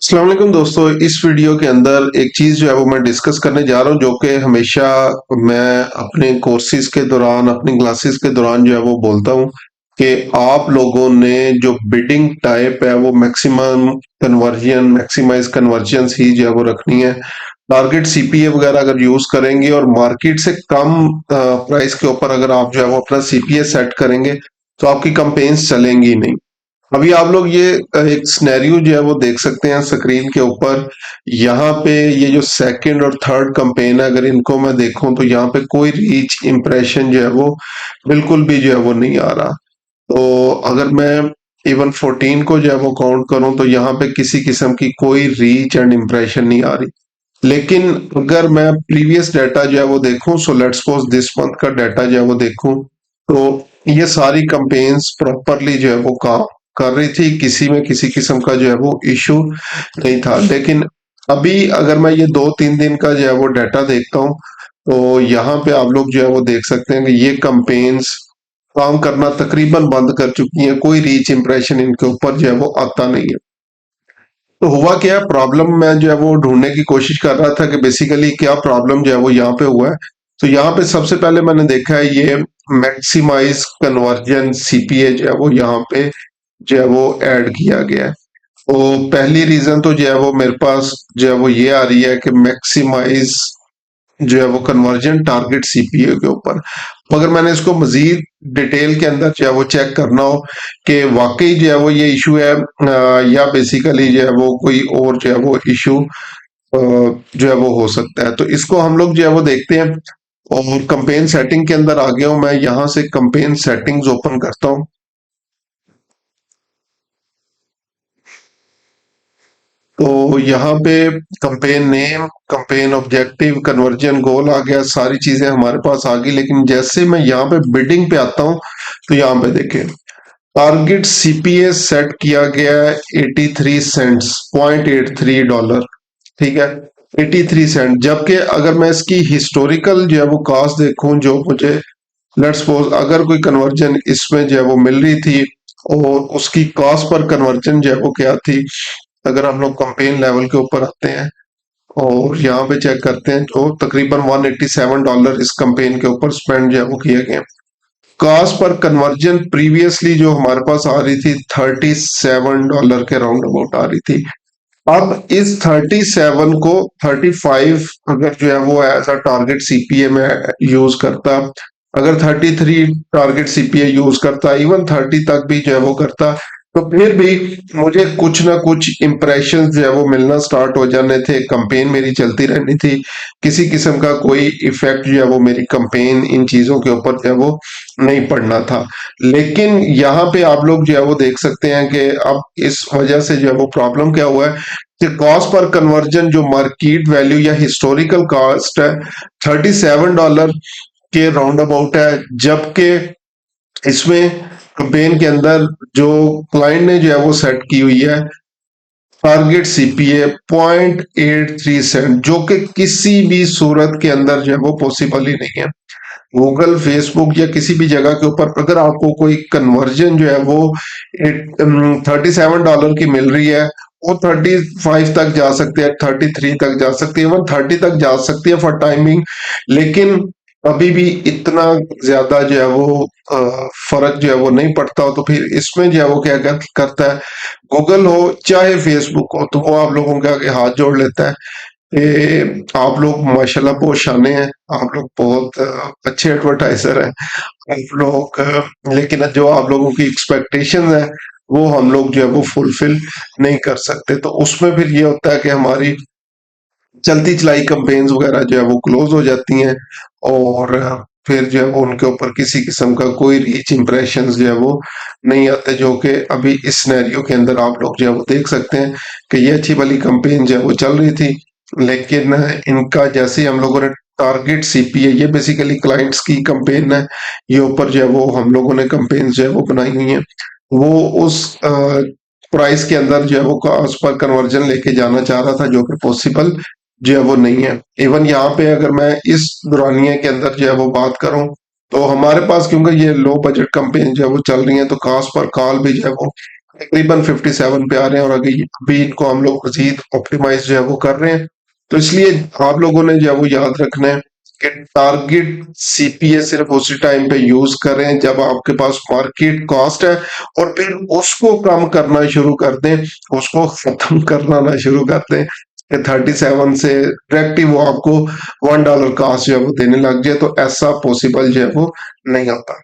अस्सलाम वालेकुम दोस्तों। इस वीडियो के अंदर एक चीज़ जो है वो मैं डिस्कस करने जा रहा हूँ, जो कि हमेशा मैं अपने कोर्सेज के दौरान, अपनी क्लासेस के दौरान जो है वो बोलता हूँ कि आप लोगों ने जो बिडिंग टाइप है वो मैक्सिमम कन्वर्जन, मैक्सिमाइज कन्वर्जन ही जो है वो रखनी है। टारगेट सीपीए वगैरह अगर यूज करेंगे और मार्केट से कम प्राइस के ऊपर अगर आप जो है वो अपना सीपीए सेट करेंगे तो आपकी कंपेन्स चलेंगी नहीं। अभी आप लोग ये एक सिनेरियो जो है वो देख सकते हैं स्क्रीन के ऊपर। यहाँ पे ये जो सेकंड और थर्ड कैंपेन है, अगर इनको मैं देखूं तो यहाँ पे कोई रीच इम्प्रेशन जो है वो बिल्कुल भी जो है वो नहीं आ रहा। तो अगर मैं इवन 14 को जो है वो काउंट करूं तो यहाँ पे किसी किस्म की कोई रीच एंड इम्प्रेशन नहीं आ रही। लेकिन अगर मैं प्रीवियस डाटा जो है वो देखूं, so let's suppose this month का डाटा जो है वो देखूं, तो ये सारी कंपेन्स प्रॉपरली जो है वो काम कर रही थी, किसी में किसी किस्म का जो है वो इशू नहीं था। लेकिन अभी अगर मैं ये 2-3 दिन का जो है वो डाटा देखता हूँ तो यहाँ पे आप लोग जो है वो देख सकते हैं कि ये कंपेन्स काम करना तकरीबन बंद कर चुकी हैं। कोई रीच इम्प्रेशन इनके ऊपर जो है वो आता नहीं है। तो हुआ क्या प्रॉब्लम, मैं जो है वो ढूंढने की कोशिश कर रहा था कि बेसिकली क्या प्रॉब्लम जो है वो यहाँ पे हुआ है। तो यहाँ पे सबसे पहले मैंने देखा है ये मैक्सिमाइज कन्वर्जन सीपीए जो है वो यहाँ पे जो है वो ऐड किया गया है। तो पहली रीजन तो जो है वो मेरे पास जो है वो ये आ रही है कि मैक्सिमाइज जो है वो कन्वर्जन टारगेट सीपीए के ऊपर। तो अगर मैंने इसको मजीद डिटेल के अंदर जो है वो चेक करना हो कि वाकई जो है वो ये इशू है या बेसिकली जो है वो कोई और जो है वो इशू जो है वो हो सकता है, तो इसको हम लोग जो है वो देखते हैं। और कंपेन सेटिंग के अंदर आ गया हूं मैं, यहाँ से कंपेन सेटिंग्स ओपन करता हूँ। तो यहाँ पे campaign name, campaign objective, conversion goal आ गया, सारी चीजें हमारे पास आ गई। लेकिन जैसे मैं यहाँ पे बिडिंग पे आता हूँ तो यहाँ पे देखें टारगेट सीपीए सेट किया गया है 83 सेंट्स, $0.83। ठीक है, 83 सेंट। जबकि अगर मैं इसकी हिस्टोरिकल जो है वो कॉस्ट देखूं, जो मुझे लेट्स सपोज अगर कोई कन्वर्जन इसमें जो है वो मिल रही थी और उसकी कॉस्ट पर कन्वर्जन जो है वो क्या थी, अगर हम लोग कंपेन लेवल के ऊपर आते हैं और यहाँ पे चेक करते हैं, तो तकरीबन $187 इस कंपेन के ऊपर स्पेंड जो है वो किया गया। कॉस्ट पर कन्वर्जन प्रीवियसली जो हमारे पास आ रही थी $37 के राउंड अबाउट आ रही थी। अब इस 37 को 35 अगर जो है वो एज अ टारगेट सीपीए में यूज करता, अगर 33 टारगेट सीपीए यूज करता, इवन 30 तक भी जो है वो करता, तो फिर भी मुझे कुछ ना कुछ इंप्रेशन जो है वो मिलना स्टार्ट हो जाने थे। कंपेन मेरी चलती रहनी थी, किसी किस्म का कोई इफेक्ट जो है वो मेरी कंपेन इन चीजों के ऊपर जो है वो नहीं पड़ना था। लेकिन यहाँ पे आप लोग जो है वो देख सकते हैं कि अब इस वजह से जो है वो प्रॉब्लम क्या हुआ है कि कॉस्ट पर कन्वर्जन जो मार्केट वैल्यू या हिस्टोरिकल कॉस्ट है $37 के राउंड अबाउट है। जबकि इसमें कैंपेन के अंदर जो क्लाइंट ने जो है वो सेट की हुई है टारगेट सीपीए 0.83 जो कि किसी भी सूरत के अंदर जो है वो पॉसिबल ही नहीं है। गूगल, फेसबुक या किसी भी जगह के ऊपर अगर आपको कोई कन्वर्जन जो है वो $37 की मिल रही है, वो 35 तक जा सकती है, 33 तक जा सकती है, इवन 30 तक जा सकती है फॉर टाइमिंग। लेकिन अभी भी इतना ज्यादा जो है वो फर्क जो है वो नहीं पड़ता हो। तो फिर इसमें जो है वो क्या करता है, गूगल हो चाहे फेसबुक हो, तो वो आप लोगों के आगे हाथ जोड़ लेता है कि आप लोग माशाल्लाह बहुत शाने हैं, आप लोग बहुत अच्छे एडवर्टाइजर हैं, आप लोग लेकिन जो आप लोगों की एक्सपेक्टेशन है वो हम लोग जो है वो फुलफिल नहीं कर सकते। तो उसमें फिर ये होता है कि हमारी चलती चलाई कंपेन्स वगैरह जो है वो क्लोज हो जाती हैं और फिर जो है वो उनके ऊपर किसी किस्म का कोई रीच इम्प्रेशन जो है वो नहीं आते, जो कि अभी इस सिनेरियो के अंदर आप लोग जो है वो देख सकते हैं कि ये अच्छी वाली कंपेन जो है वो चल रही थी। लेकिन इनका जैसे ही हम लोगों ने टारगेट सीपीए, ये बेसिकली क्लाइंट्स की कंपेन है, ये ऊपर जो है वो हम लोगों ने कंपेन जो है वो बनाई हुई है, वो उस प्राइस के अंदर जो है वो कॉस्ट पर कन्वर्जन लेके जाना चाह रहा था, जो कि पॉसिबल जो है वो नहीं है। इवन यहाँ पे अगर मैं इस दौरानिया के अंदर जो है वो बात करूं तो हमारे पास क्योंकि ये लो बजट कंपेन जो है वो चल रही है, तो कॉस्ट पर कॉल भी जो है वो तकरीबन 57 पे आ रहे हैं, और अभी अभी इनको हम लोग मजीद ऑप्टिमाइज जो है वो कर रहे हैं। तो इसलिए आप लोगों ने जो है वो याद रखना है कि टारगेट सीपीए सिर्फ उसी टाइम पे यूज करें जब आपके पास मार्केट कॉस्ट है, और फिर उसको कम करना शुरू कर दें, उसको खत्म करना ना शुरू कर दें कि 37 से डायरेक्ट ही वो आपको $1 कॉस्ट जो है वो देने लग जाए। तो ऐसा पॉसिबल जो है वो नहीं होता।